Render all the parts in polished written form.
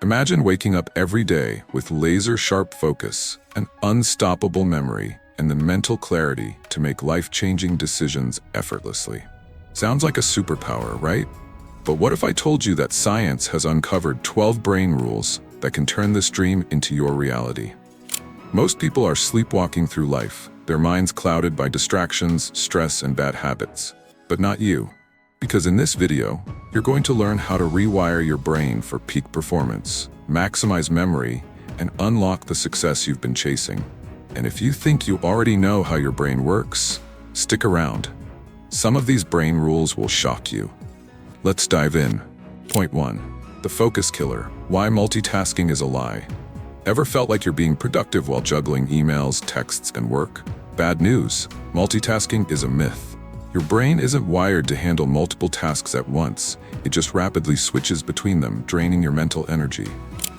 Imagine waking up every day with laser-sharp focus, an unstoppable memory, and the mental clarity to make life-changing decisions effortlessly. Sounds like a superpower, right? But what if I told you that science has uncovered 12 brain rules that can turn this dream into your reality? Most people are sleepwalking through life, their minds clouded by distractions, stress, and bad habits. But not you. Because in this video, you're going to learn how to rewire your brain for peak performance, maximize memory, and unlock the success you've been chasing. And if you think you already know how your brain works, stick around. Some of these brain rules will shock you. Let's dive in. Point 1. The focus killer. Why multitasking is a lie. Ever felt like you're being productive while juggling emails, texts, and work? Bad news. Multitasking is a myth. Your brain isn't wired to handle multiple tasks at once. It just rapidly switches between them, draining your mental energy.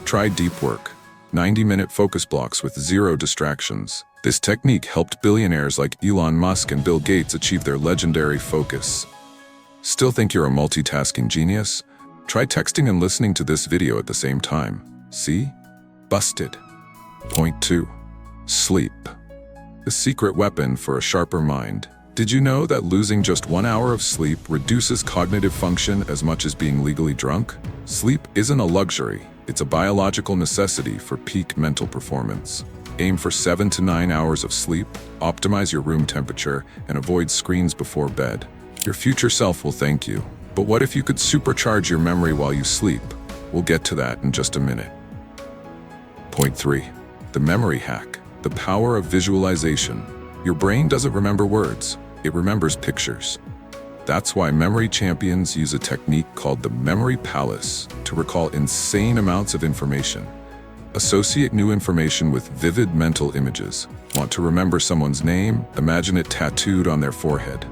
Try deep work. 90-minute focus blocks with zero distractions. This technique helped billionaires like Elon Musk and Bill Gates achieve their legendary focus. Still think you're a multitasking genius? Try texting and listening to this video at the same time. See? Busted. Point 2. Sleep. The secret weapon for a sharper mind. Did you know that losing just 1 hour of sleep reduces cognitive function as much as being legally drunk? Sleep isn't a luxury, it's a biological necessity for peak mental performance. Aim for 7 to 9 hours of sleep, optimize your room temperature, and avoid screens before bed. Your future self will thank you. But what if you could supercharge your memory while you sleep? We'll get to that in just a minute. Point 3. The memory hack. The power of visualization. Your brain doesn't remember words, it remembers pictures. That's why memory champions use a technique called the memory palace to recall insane amounts of information. Associate new information with vivid mental images. Want to remember someone's name? Imagine it tattooed on their forehead.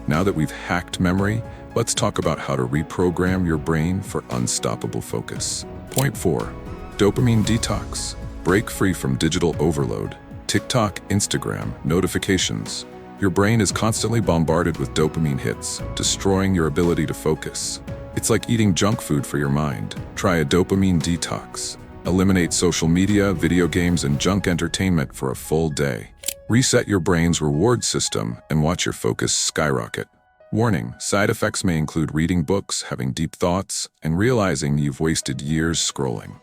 Now that we've hacked memory, let's talk about how to reprogram your brain for unstoppable focus. Point 4. Dopamine detox. Break free from digital overload. TikTok, Instagram, notifications. Your brain is constantly bombarded with dopamine hits, destroying your ability to focus. It's like eating junk food for your mind. Try a dopamine detox. Eliminate social media, video games, and junk entertainment for a full day. Reset your brain's reward system and watch your focus skyrocket. Warning, side effects may include reading books, having deep thoughts, and realizing you've wasted years scrolling.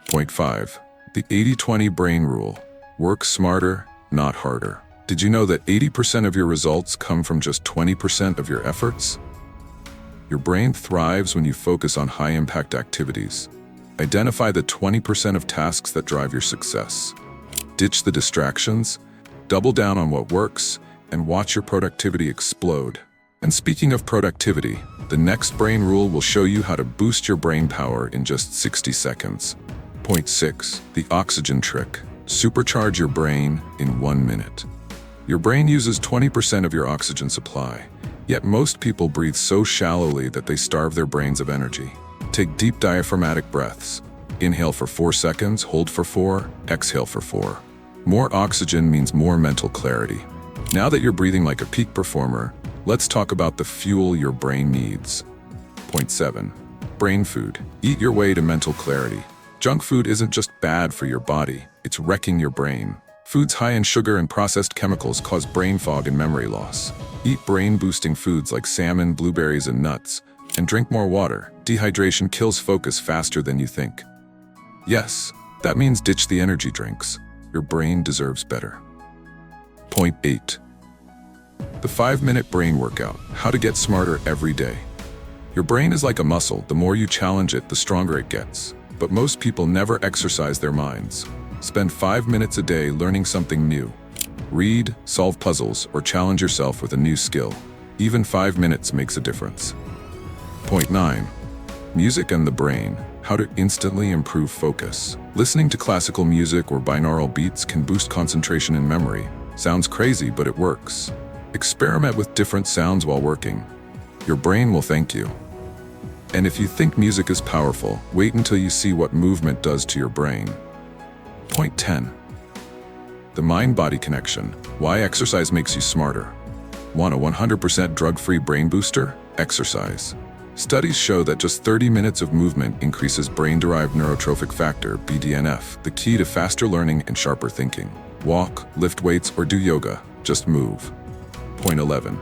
Point 5. The 80-20 brain rule. Work smarter, not harder. Did you know that 80% of your results come from just 20% of your efforts? Your brain thrives when you focus on high-impact activities. Identify the 20% of tasks that drive your success. Ditch the distractions, double down on what works, and watch your productivity explode. And speaking of productivity, the next brain rule will show you how to boost your brain power in just 60 seconds. Point 6. The oxygen trick. Supercharge your brain in 1 minute. Your brain uses 20% of your oxygen supply, yet most people breathe so shallowly that they starve their brains of energy. Take deep diaphragmatic breaths. Inhale for 4 seconds, hold for 4, exhale for 4. More oxygen means more mental clarity. Now that you're breathing like a peak performer, let's talk about the fuel your brain needs. Point 7. Brain food. Eat your way to mental clarity. Junk food isn't just bad for your body, it's wrecking your brain. Foods high in sugar and processed chemicals cause brain fog and memory loss. Eat brain-boosting foods like salmon, blueberries, and nuts, and drink more water. Dehydration kills focus faster than you think. Yes, that means ditch the energy drinks. Your brain deserves better. Point 8. The 5-minute brain workout. How to get smarter every day. Your brain is like a muscle. The more you challenge it, the stronger it gets. But most people never exercise their minds. Spend 5 minutes a day learning something new. Read, solve puzzles, or challenge yourself with a new skill. Even 5 minutes makes a difference. Point 9. Music and the brain. How to instantly improve focus. Listening to classical music or binaural beats can boost concentration and memory. Sounds crazy, but it works. Experiment with different sounds while working. Your brain will thank you. And if you think music is powerful, wait until you see what movement does to your brain. Point 10. The mind-body connection. Why exercise makes you smarter. Want a 100% drug-free brain booster? Exercise. Studies show that just 30 minutes of movement increases brain-derived neurotrophic factor, BDNF, the key to faster learning and sharper thinking. Walk, lift weights, or do yoga. Just move. Point 11.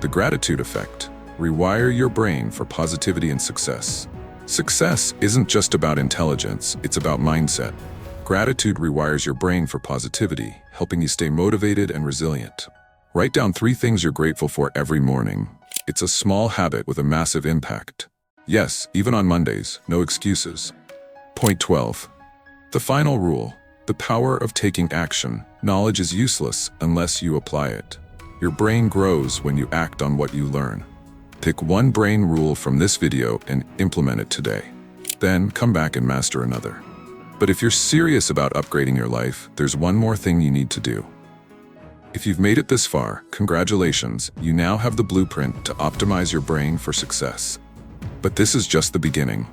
The gratitude effect. Rewire your brain for positivity and success. Success isn't just about intelligence, it's about mindset. Gratitude rewires your brain for positivity, helping you stay motivated and resilient. Write down 3 things you're grateful for every morning. It's a small habit with a massive impact. Yes, even on Mondays, no excuses. Point 12. The final rule. The power of taking action. Knowledge is useless unless you apply it. Your brain grows when you act on what you learn. Pick one brain rule from this video and implement it today. Then come back and master another. But if you're serious about upgrading your life, there's one more thing you need to do. If you've made it this far, congratulations, you now have the blueprint to optimize your brain for success. But this is just the beginning.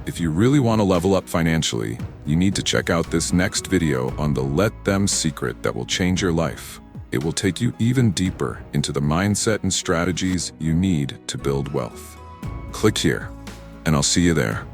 If you really want to level up financially, you need to check out this next video on the Let Them secret that will change your life. It will take you even deeper into the mindset and strategies you need to build wealth. Click here, and I'll see you there.